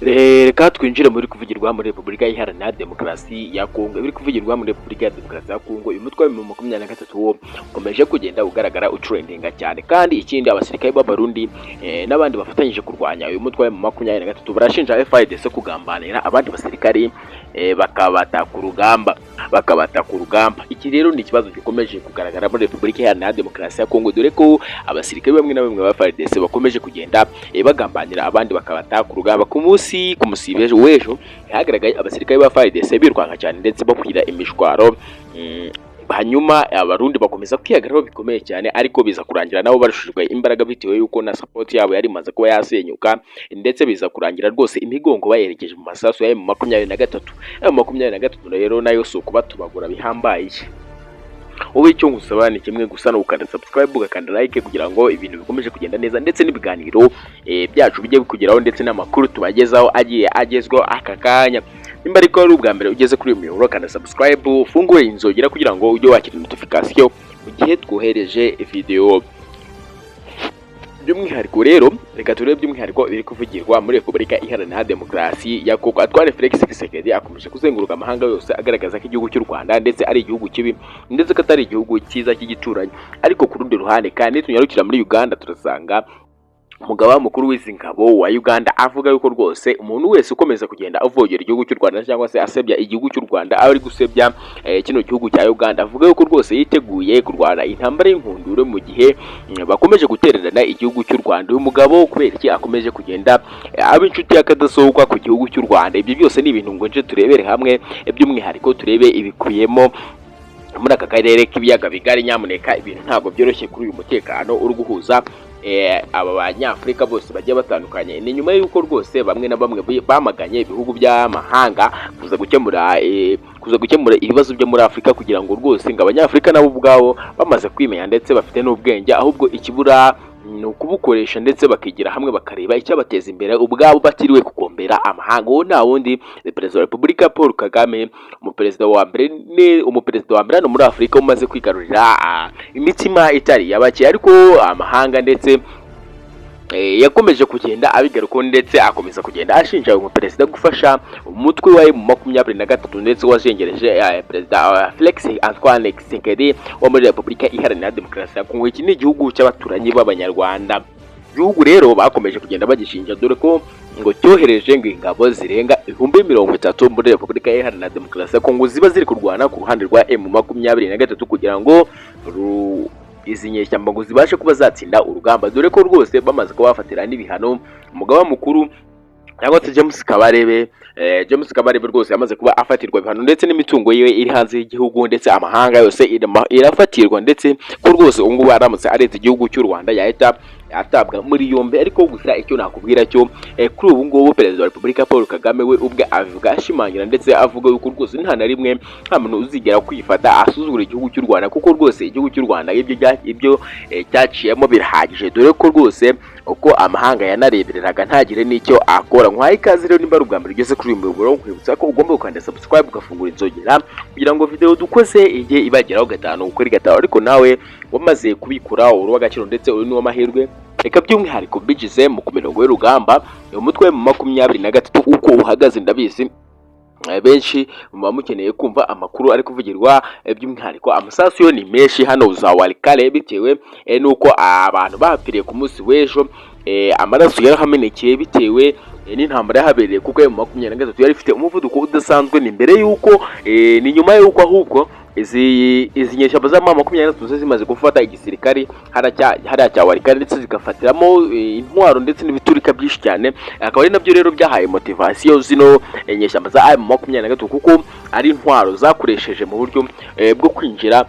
Reka twinjire muri kuvugirwa muri Repubulika Iharanira Demokarasi ya Kongo. Biri kuvugirwa muri Repubulika ya Demokarasi ya Kongo, uyu mutwe wa M23 ukomeje kugenda ugaragara utrendinga cyane, kandi ikindi abasirikare b'abarundi n'abandi bafatanyije kurwanya uyu mutwe wa M23 barashinja FARDC kugambanira abandi basirikare bakabata ku rugamba. Iki rero ni ikibazo gikomeje kugaragara muri Repubulika Iharanira Demokarasi ya Kongo, dore ko abasirikare bamwe na bamwe ba FARDC bakomeje kugenda bagambanira abandi bakabata ku rugamba. Ku musibe w'ejo hagaragaye abasirikare ba FARDC birwanga cyane ndetse bakwira imishwaro, hanyuma abarundi bakomeza kwihagararaho bikomeye cyane, ariko biza kurangira nabo barushijwe imbaraga bitewe yuko na support yabo yari imaze kuba yasenyuka, ndetse biza kurangira rwose imigongo bayerekeje mu masasu ya M23. M23 rero nayo so kuba tubagura bihambaye. Wowe icyo ngusaba ni kimwe gusa, no gukanda subscribe ugakanda like kugira ngo ibintu bikomeje kugenda neza, ndetse n'ibiganiro byacu bijye bikugeraho, ndetse n'amakuru tubagezaho agiye agezweho aka kanya. Nimba ariko ari ubwa mbere ugeze kuri uyu muyoboro, kanda subscribe ufunguye inzogera kugira ngo ujye wakira notification mu gihe twohereje video. By'umwihariko rero reka turebe by'umwihariko biri kuvugirwa muri Repubulika Iharanira Demokarasi ya Kongo. Atware Felix Tshisekedi akomeje kuzenguruka amahanga yose agaragaza ko igihugu cy'u Rwanda ndetse ari igihugu kibi, ndetse ko atari igihugu cyiza cy'igituranyi. Ariko ku rundi ruhande kandi tunyarukira muri Uganda, turasanga umugaba mukuru w'izi ngabo wa Uganda avuga yuko rwose umuntu wese ukomeza kugenda avogera igihugu cy'u Rwanda cyangwa se asebya igihugu cy'u Rwanda ari gusebya kino gihugu cya Uganda, avuga yuko rwose yiteguye kurwana intambara y'inkundura mu gihe bakomeje gutererana igihugu cy'u Rwanda. Uyu mugabo kubera iki akomeje kugenda aba inshuti y'akadasohoka ku gihugu cy'u Rwanda? Ibyo byose ni ibintu ngo nje turebere hamwe, by'umwihariko turebe ibikuyemo muri aka karere k'ibiyaga bigari. Nyamuneka ibintu ntabwo byoroshye kuri uyu mutekano uri guhuza aba banyafurika bose bagiye batandukanye. Ni nyuma y'uko rwose bamwe na bamwe bamaganye ibihugu by'amahanga kuza gukemura ibibazo byo muri Afurika, kugira ngo rwose ngo abanyafurika nabo ubwabo bamaze kwimenya ndetse bafite n'ubwenge, ahubwo ikibura ni ukubukoresha ndetse bakigira hamwe bakareba icyabateza imbere ubwabo batiriwe kugombera amahanga. Uwo nta wundi ni Perezida wa Repubulika Paul Kagame, umuperezida wa mbere hano muri Afurika umaze kwigarurira imitima itari yabake, ariko amahanga ndetse yakomeje kugenda abigarukaho, ndetse akomeza kugenda ashinja uyu muperezida gufasha umutwe wa M23 ndetse wajengereje Perezida Felix Antoine Tshisekedi wo muri Repubulika Iharanira Demokarasi ya Kongo. Iki ni igihugu cy'abaturanyi b'abanyarwanda. Igihugu rero bakomeje kugenda bagishinja, dore ko ngo cyohereje ngo ingabo zirenga 30,000 muri Repubulika Iharanira Demokarasi ya Kongo ziba ziri kurwana ku ruhande rwa M23 kugira ngo izi nyeshyamba ngo zibashe kuba zatsinda urugamba, dore ko rwose bamaze kuba bafatira n'ibihano umugaba mukuru cyangwa se James Kabarebe rwose yamaze kuba afatirwa ibihano, ndetse n'imitungo yiwe iri hanze y'igihugu, ndetse amahanga yose irafatirwa, ndetse ko rwose ubu ngubu aramutse aretse igihugu cy'u Rwanda yahita atabwa muri yombi. Ariko gusa icyo nakubwira cyo kuri ubu ngubu Perezida wa Repubulika Paul Kagame we ubwe avuga ashimangira, ndetse avuga yuko rwose nta na rimwe nta muntu uzigera kwifata asuzugura igihugu cy'u Rwanda, kuko rwose igihugu cy'u Rwanda ibyo cyaciyemo birahagije, dore ko rwose uko amahanga yanarebereraga ntagire n'icyo akora. Nkwaye ikaze rero nimba ari ubwa mbere ugeze kuri uyu muyoboro, nkwibutsa ko ugomba gukanda subscribe ugafungura inzogera kugira ngo video dukoze ijye ibageraho gatanu kuri gatanu. Ariko nawe wamaze kubikura uri w'agaciro ndetse uri n'uw'amahirwe, reka by'umwihariko bigize mu kumirongo y'urugamba umutwe mu 23 uko uhagaze. Ndabizi benshi muba mukeneye kumva amakuru ari kuvugirwa, by'umwihariko amasasu yo ni menshi hano za Walikale, bitewe nuko abantu bahapiriye ku munsi w'ejo, amaraso yarahamenekeye bitewe n'intambara yahabereye, kuko M23 yari ifite umuvuduko udasanzwe. Ni mbere yuko ni nyuma yuko ahubwo izi nyeshyamba za M23 zimaze gufata igisirikari hariya cya Walikale, ndetse zigafatiramo intwaro ndetse n'ibiturika byinshi cyane. Akaba ari nabyo rero byahaye motivation zino nyeshyamba za M23, kuko ari intwaro zakoresheje mu buryo bwo kwinjira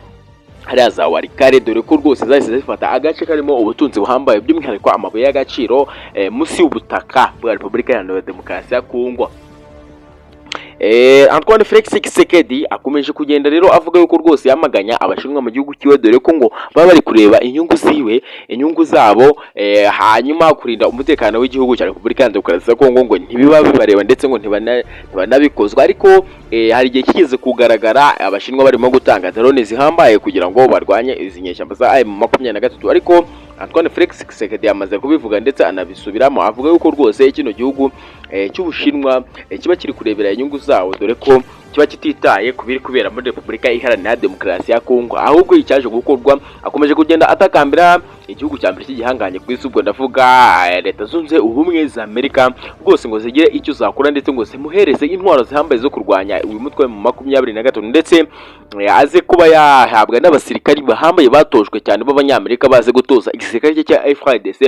hariya za Walikale, dore ko rwose zahise zifata agace karimo ubutunzi buhambaye, by'umwihariko amabuye y'agaciro munsi y'ubutaka bwa Repubulika Iharanira Demokarasi ya Kongo. Antoine Felix Tshisekedi akomeje kugenda rero avuga yuko rwose yamaganya abashinwa mu gihugu kiwe, dore ko ngo baba bari kureba inyungu zabo, hanyuma kurinda umutekano w'igihugu cya Repubulika ya Demokarasi ya Kongo ngo ntibiba bibareba, ndetse ngo ntibanabikozwa. Ariko hari igihe kigeze kugaragara abashinwa barimo gutanga drone zihambaye kugira ngo barwanye izi nyeshyamba za M23, ariko Antoine Felix Tshisekedi yamaze kubivuga ndetse anabisubiramo, avuga yuko rwose kino gihugu cy'Ubushinwa kiba kiri kurebera inyungu zawo, dore ko kiba kititaye kubiri kubera muri Repubulika Iharanira Demokarasi ya Kongo, ahubwo icyaje gukorwa akomeje kugenda atakambira igihugu cya mbere cy'igihanganye ku isi, ubwo ndavuga Leta Zunze Ubumwe za Amerika, rwose ngo zigire icyo zakora ndetse ngo zimuhereze intwaro zihambaye zo kurwanya uyu mutwe mu 25, ndetse aze kuba yahabwa n'abasirikari bahambaye batojwe cyane b'Abanyamerika baze gutoza igisirikare cya FARDC,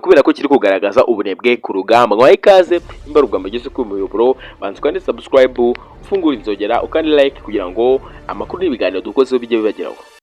kubera ko kiri kugaragaza ubunebwe ku rugamba. Ngo ikaze imbarugwa mugeze ku muyoboro, banzwa ndetse subscribe, ufungura inzogera ukandi like kugira ngo amakuru n'ibiganiro dukozeho bijye bibageraho.